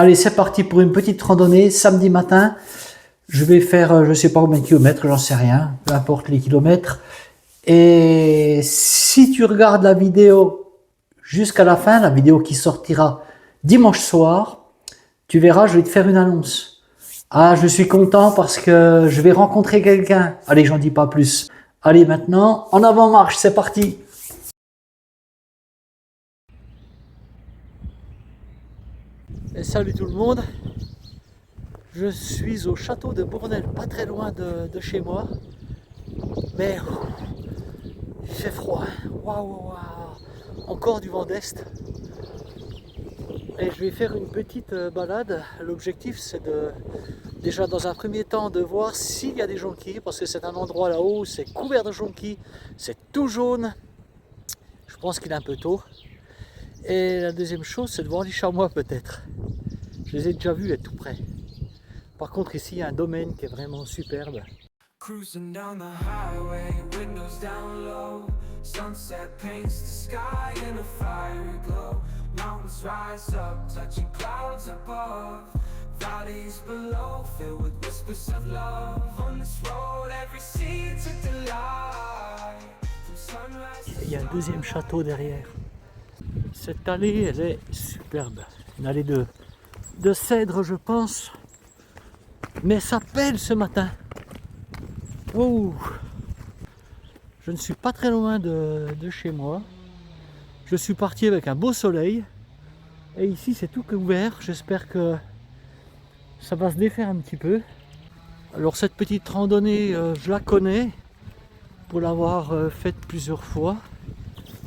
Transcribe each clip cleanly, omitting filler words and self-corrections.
Allez, c'est parti pour une petite randonnée samedi matin. Je vais faire, je sais pas combien de kilomètres, j'en sais rien, peu importe les kilomètres. Et si tu regardes la vidéo jusqu'à la fin, la vidéo qui sortira dimanche soir, tu verras, je vais te faire une annonce. Ah, je suis content parce que je vais rencontrer quelqu'un. Allez, j'en dis pas plus. Allez, maintenant, en avant marche, c'est parti. Et salut tout le monde. Je suis au château de Bournel, pas très loin de chez moi. Mais il fait froid. Waouh, waouh. Encore du vent d'est. Et je vais faire une petite balade. L'objectif, c'est de, déjà dans un premier temps, de voir s'il y a des jonquilles, parce que c'est un endroit là-haut, c'est couvert de jonquilles, c'est tout jaune. Je pense qu'il est un peu tôt. Et la deuxième chose, c'est de voir les chamois peut-être. Je les ai déjà vus être tout près. Par contre, ici, il y a un domaine qui est vraiment superbe. Cruising down the highway, windows down low. Sunset paints the sky in a fiery glow. Mountains rise up, touching clouds above. Valleys below, filled with whispers of love. On this road, every seed's a delight. From sunrise. Il y a un deuxième château derrière. Cette allée, elle est superbe. Une allée de cèdre, je pense. Mais ça pèle ce matin. Wow. Je ne suis pas très loin de chez moi. Je suis parti avec un beau soleil. Et ici, c'est tout ouvert. J'espère que ça va se défaire un petit peu. Alors cette petite randonnée, je la connais. Pour l'avoir faite plusieurs fois.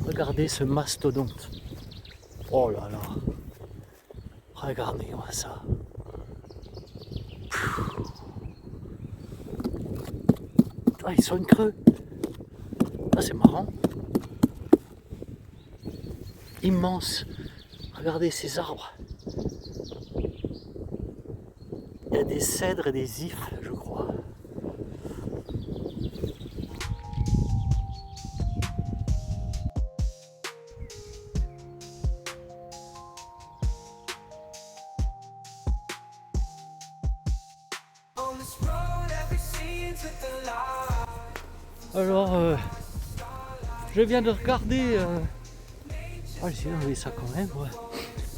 Regardez ce mastodonte. Oh là là. Regardez-moi ça. Ah, il sonne creux. Ah, c'est marrant. Immense. Regardez ces arbres. Il y a des cèdres et des ifs, je crois. On this road, every scene's a delight. Alors, je viens de regarder... Oh, j'ai enlevé ça quand même, ouais.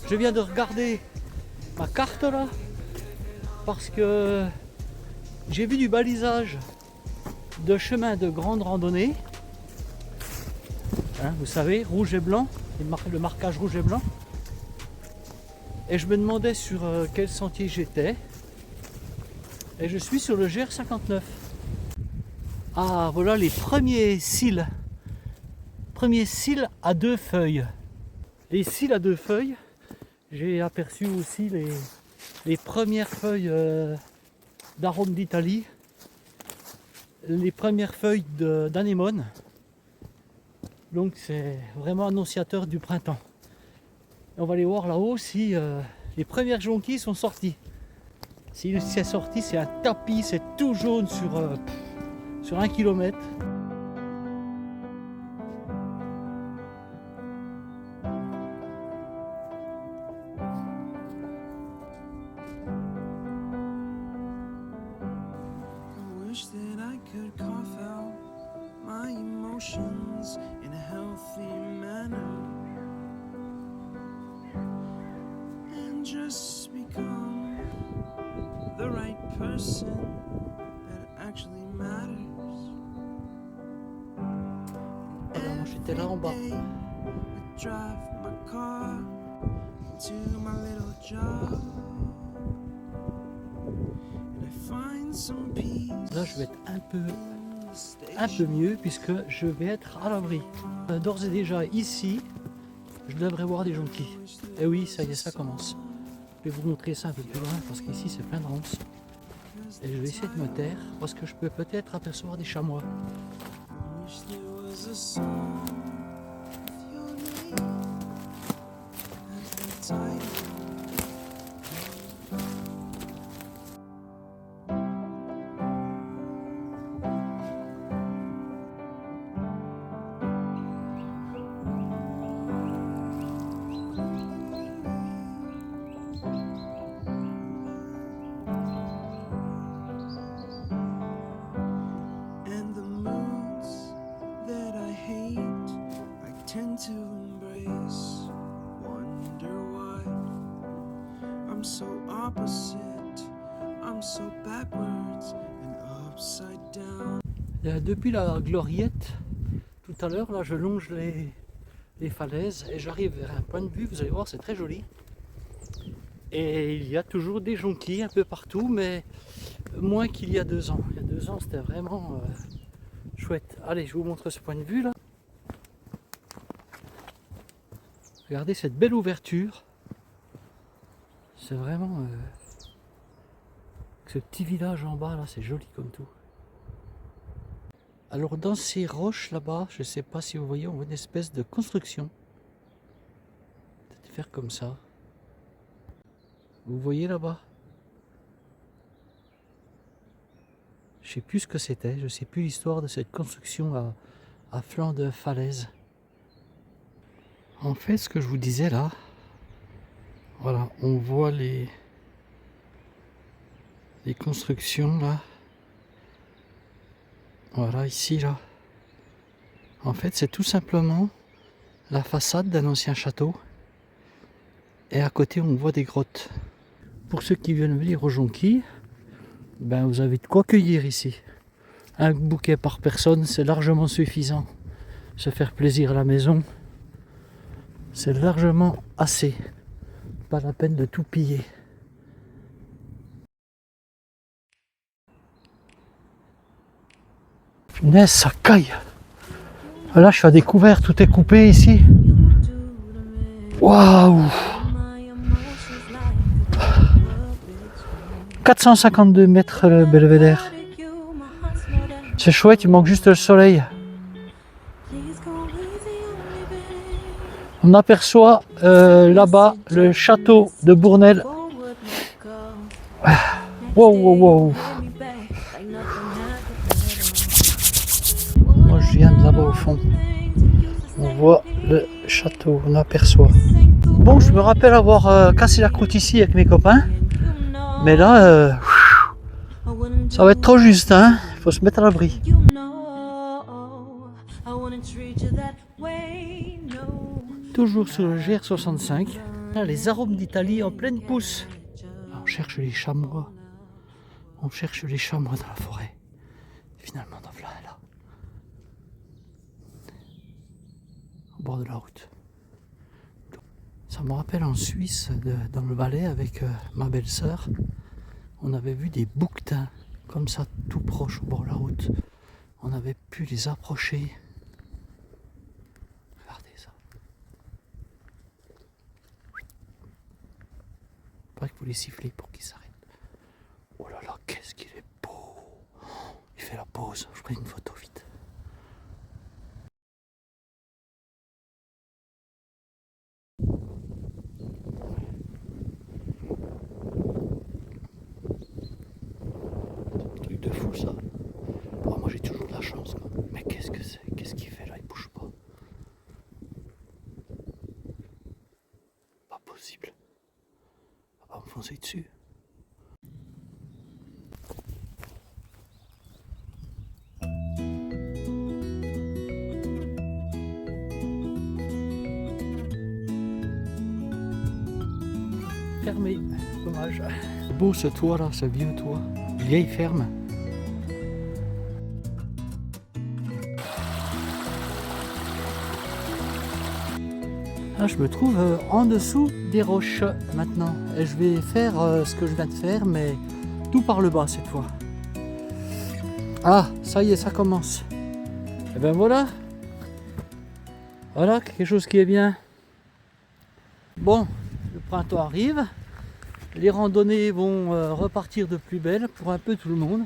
Je viens de regarder ma carte là, parce que j'ai vu du balisage de chemin de grande randonnée. Hein, vous savez, rouge et blanc, le marquage rouge et blanc. Et je me demandais sur quel sentier j'étais. Et je suis sur le GR59. Ah, voilà les premiers cils. Premiers cils à deux feuilles. Les cils à deux feuilles. J'ai aperçu aussi les premières feuilles d'arôme d'Italie. Les premières feuilles d'anémone. Donc c'est vraiment annonciateur du printemps. Et on va aller voir là-haut si les premières jonquilles sont sorties. Si c'est sorti, c'est un tapis, c'est tout jaune sur 1 kilomètre. I wish that I could cough out my emotions in a healthy manner and just become the right person that actually matters. Alors j'étais là en bas. Every day I drive my car to my little job and I find some peace. Là je vais être un peu mieux puisque je vais être à l'abri. D'ores et déjà ici, je devrais voir des jonquilles. Et oui, ça y est, ça commence. Je vais vous montrer ça un peu plus loin parce qu'ici c'est plein de ronces. Et je vais essayer de me taire parce que je peux peut-être apercevoir des chamois. Wish there was a song with your name as the title. so opposite. I'm so backwards and upside down. Depuis la gloriette, tout à l'heure, là, je longe les falaises et j'arrive vers un point de vue. Vous allez voir, c'est très joli. Et il y a toujours des jonquilles un peu partout, mais moins qu'il y a 2 ans. Il y a 2 ans, c'était vraiment chouette. Allez, je vous montre ce point de vue là. Regardez cette belle ouverture. C'est vraiment ce petit village en bas là, c'est joli comme tout. Alors dans ces roches là-bas, je ne sais pas si vous voyez, on voit une espèce de construction. Peut-être faire comme ça. Vous voyez là-bas? Je ne sais plus ce que c'était, je ne sais plus l'histoire de cette construction à flanc de falaise. En fait, ce que je vous disais là, voilà, on voit les constructions là. Voilà, ici là. En fait, c'est tout simplement la façade d'un ancien château. Et à côté, on voit des grottes. Pour ceux qui viennent venir aux Jonquilles, ben vous avez de quoi cueillir ici. Un bouquet par personne, c'est largement suffisant. Se faire plaisir à la maison, c'est largement assez. Pas la peine de tout piller. Punaise, ça caille. Là, je suis à découvert, tout est coupé ici. Waouh! 452 mètres le belvédère. C'est chouette, il manque juste le soleil. On aperçoit là-bas le château de Bournel. Wow, wow, wow. Moi je viens de là-bas au fond. On voit le château, on aperçoit. Bon, je me rappelle avoir cassé la croûte ici avec mes copains. Mais là, ça va être trop juste, hein. Il faut se mettre à l'abri. Toujours sur le GR65. Là, les arômes d'Italie en pleine pousse. Là, on cherche les chamois. On cherche les chamois dans la forêt. Finalement, dans là, là. Au bord de la route. Ça me rappelle en Suisse, dans le Valais, avec ma belle-sœur. On avait vu des bouquetins, comme ça, tout proche au bord de la route. On avait pu les approcher. Regardez ça. Il paraît qu'il faut les siffler pour qu'ils s'arrêtent. Oh là là, qu'est-ce qu'il est beau! Il fait la pause. Je prends une photo vite. Truc de fou ça. Oh, moi j'ai toujours de la chance quoi. Mais qu'est-ce que c'est? Qu'est-ce qu'il fait là? Il bouge pas. Pas possible. On va me foncer dessus. Fermé, dommage. Beau ce toit là, ce vieux toit, vieille ferme. Là, je me trouve en dessous des roches maintenant. Et je vais faire ce que je viens de faire, mais tout par le bas cette fois. Ah, ça y est, ça commence. Et ben voilà. Voilà, quelque chose qui est bien. Bon, le printemps arrive. Les randonnées vont repartir de plus belle pour un peu tout le monde.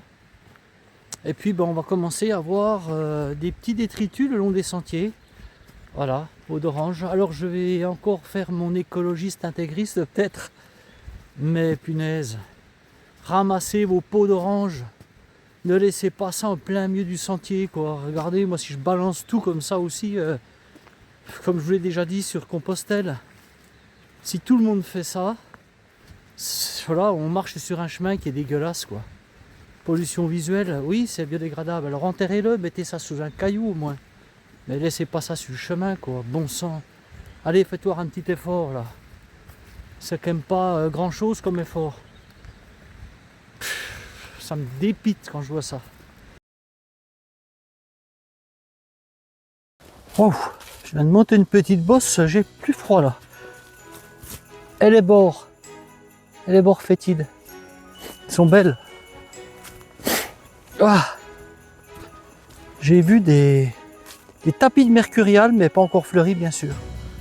Et puis ben, on va commencer à voir des petits détritus le long des sentiers. Voilà, peau d'orange. Alors je vais encore faire mon écologiste intégriste peut-être. Mais punaise, ramassez vos peaux d'orange. Ne laissez pas ça en plein milieu du sentier quoi. Regardez, moi si je balance tout comme ça aussi, comme je vous l'ai déjà dit sur Compostelle, si tout le monde fait ça, voilà, on marche sur un chemin qui est dégueulasse quoi. Pollution visuelle, oui c'est biodégradable. Alors enterrez-le, mettez ça sous un caillou au moins. Mais laissez pas ça sur le chemin quoi, bon sang. Allez, faites-toi un petit effort là. c'est quand même pas grand chose comme effort. Ça me dépite quand je vois ça. Oh, je viens de monter une petite bosse, j'ai plus froid là. Et les bords fétides. Ils sont belles. Ah, j'ai vu des tapis de mercurial, mais pas encore fleuris bien sûr.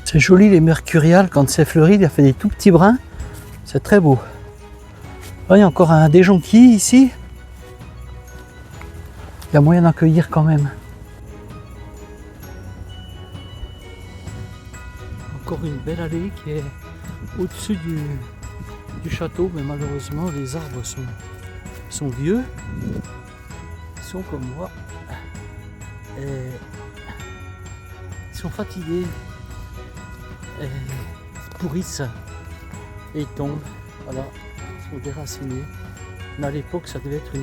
C'est joli les mercuriales, quand c'est fleuri, il a fait des tout petits brins. C'est très beau. Là, il y a encore un des jonquilles ici. Il y a moyen d'en cueillir quand même. Encore une belle allée qui est au-dessus du château, mais malheureusement les arbres sont vieux. Ils sont comme moi. Et ils sont fatigués. Et ils pourrissent. Et ils tombent. Voilà. Ils sont déracinés. Mais à l'époque, ça devait être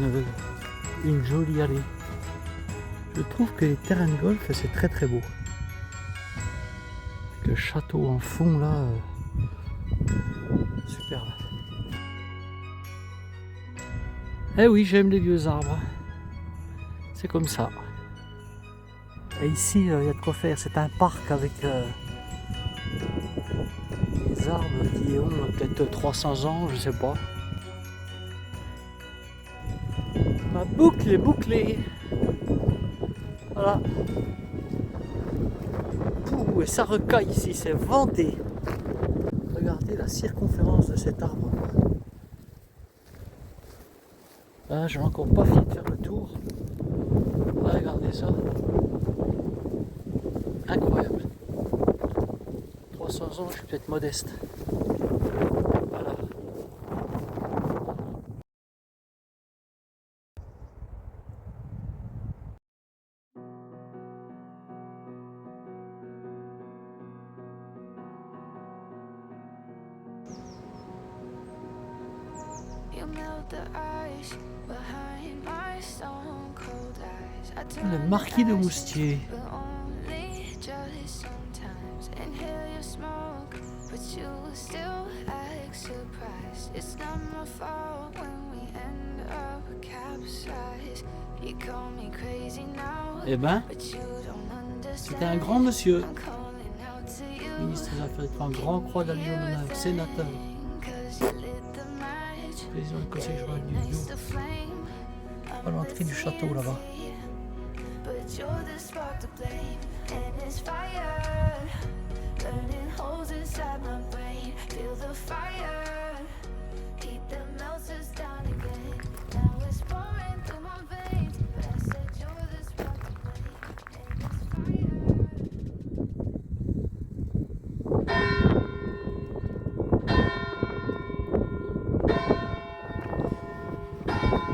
une jolie allée. Je trouve que les terrains de golf, c'est très très beau. Avec le château en fond là, superbe. Eh oui, j'aime les vieux arbres. C'est comme ça. Et ici, il y a de quoi faire. C'est un parc avec des arbres qui ont peut-être 300 ans, je sais pas. Ma boucle est bouclée. Voilà. Pouh, et ça recaille ici, c'est venté. Regardez la circonférence de cet arbre. Là, je n'ai encore pas fini de faire le tour. Regardez ça. Incroyable. 300 ans, je suis peut-être modeste. Voilà. Le marquis de Moustier. Eh ben, c'était un grand monsieur, ministre des Affaires étrangères, grand croix de la Légion d'honneur, sénateur, président du conseil général du Bio, à l'entrée du château là-bas.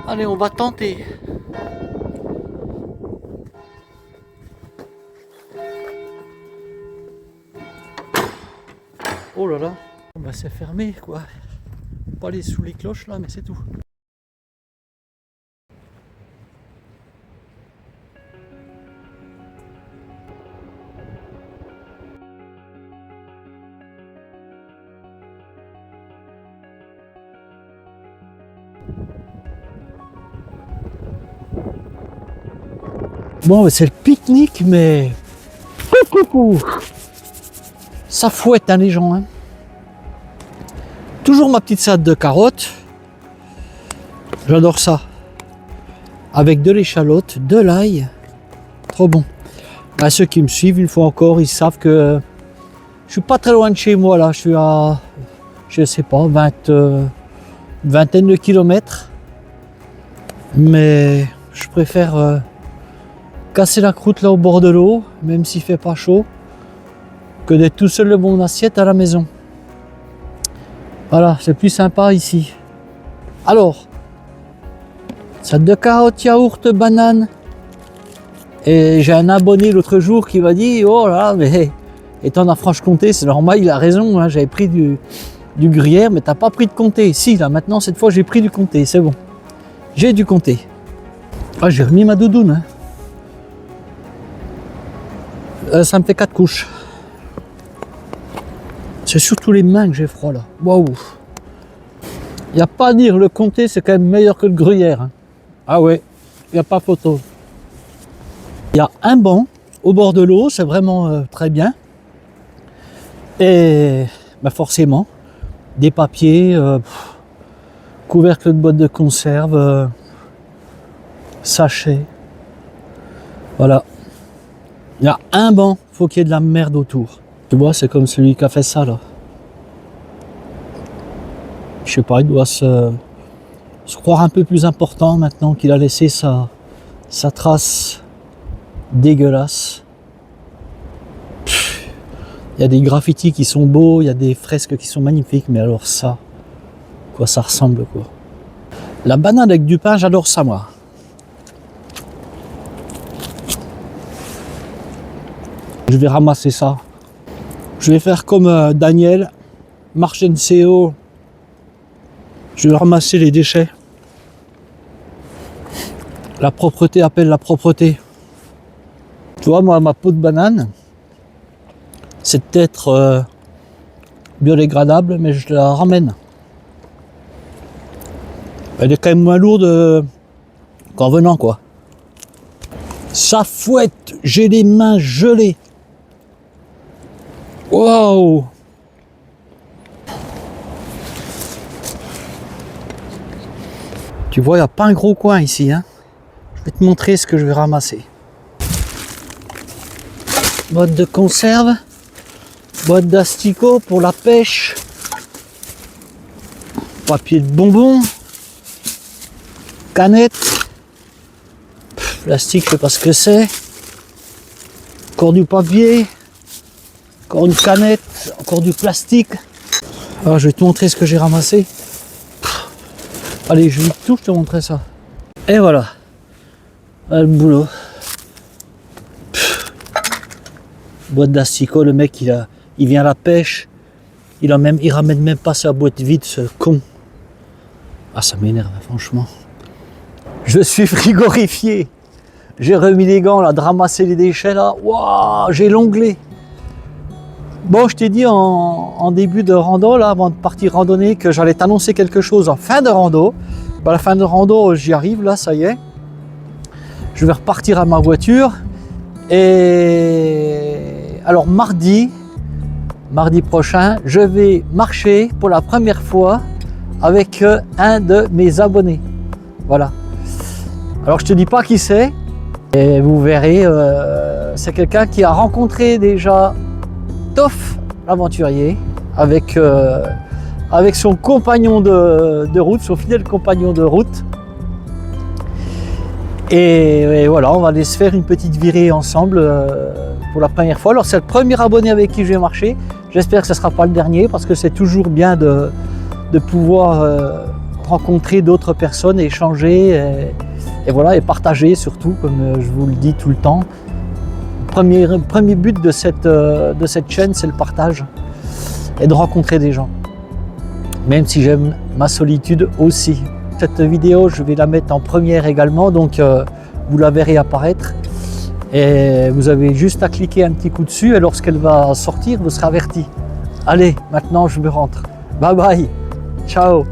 Allez, on va tenter. Oh là là, bah c'est fermé quoi. Pas aller sous les cloches là, mais c'est tout. Bon, c'est le pique-nique, mais ça fouette hein, les gens. Hein. Toujours ma petite salade de carottes. J'adore ça. Avec de l'échalote, de l'ail. Trop bon. Bah, ceux qui me suivent, une fois encore, ils savent que je suis pas très loin de chez moi là. Je suis à, je sais pas, vingtaine de kilomètres. Mais je préfère casser la croûte là au bord de l'eau, même s'il fait pas chaud, que d'être tout seul de mon assiette à la maison. Voilà, c'est plus sympa ici. Alors, salade de carottes, yaourt, banane. Et j'ai un abonné l'autre jour qui m'a dit, oh là, mais étant en Franche-Comté, c'est normal, il a raison, hein, j'avais pris du gruyère, mais t'as pas pris de comté. Si, là, maintenant, cette fois, j'ai pris du comté, c'est bon. J'ai du comté. Ah, j'ai remis ma doudoune. Hein. Ça me fait 4 couches. C'est surtout les mains que j'ai froid là. Waouh. Il n'y a pas à dire, le comté c'est quand même meilleur que le gruyère. Hein. Ah ouais, il n'y a pas photo. Il y a un banc au bord de l'eau, c'est vraiment très bien. Et bah forcément, des papiers, couvercle de boîte de conserve, sachets. Voilà. Il y a un banc, faut qu'il y ait de la merde autour. Tu vois, c'est comme celui qui a fait ça là. Je sais pas, il doit se croire un peu plus important maintenant qu'il a laissé sa trace dégueulasse. Il y a des graffitis qui sont beaux, il y a des fresques qui sont magnifiques, mais alors ça, quoi ça ressemble quoi. La banane avec du pain, j'adore ça moi. Je vais ramasser ça. Je vais faire comme Daniel, Marchencio. Je vais ramasser les déchets. La propreté appelle la propreté. Tu vois, moi, ma peau de banane, c'est peut-être biodégradable, mais je la ramène. Elle est quand même moins lourde qu'en venant, quoi. Ça fouette, j'ai les mains gelées. Waouh! Tu vois, il n'y a pas un gros coin ici. Hein. Je vais te montrer ce que je vais ramasser. Boîte de conserve. Boîte d'asticots pour la pêche. Papier de bonbons. Canette. Plastique, je sais pas ce que c'est. Encore du papier. Encore une canette. Encore du plastique. Alors, je vais te montrer ce que j'ai ramassé. Allez, je vais tout te montrer ça. Et voilà. Le boulot. Boîte d'asticots, le mec il vient à la pêche. Il ramène même pas sa boîte vide, ce con. Ah, ça m'énerve, franchement. Je suis frigorifié. J'ai remis les gants là, de ramasser les déchets là. Waouh, j'ai l'onglet. Bon, je t'ai dit en début de rando, là, avant de partir randonner, que j'allais t'annoncer quelque chose en fin de rando. Bah, la fin de rando, j'y arrive, là, ça y est. Je vais repartir à ma voiture. Et alors, mardi prochain, je vais marcher pour la première fois avec un de mes abonnés. Voilà. Alors, je te dis pas qui c'est. Et vous verrez, c'est quelqu'un qui a rencontré déjà Toff l'aventurier avec son compagnon de route, son fidèle compagnon de route. Et voilà, on va aller se faire une petite virée ensemble pour la première fois. Alors c'est le premier abonné avec qui je vais marcher. J'espère que ce ne sera pas le dernier parce que c'est toujours bien de pouvoir rencontrer d'autres personnes, échanger et voilà, et partager surtout, comme je vous le dis tout le temps. Premier but de cette chaîne, c'est le partage et de rencontrer des gens. Même si j'aime ma solitude aussi. Cette vidéo, je vais la mettre en première également, donc vous la verrez apparaître. Et vous avez juste à cliquer un petit coup dessus et lorsqu'elle va sortir, vous serez averti. Allez, maintenant je me rentre. Bye bye, ciao.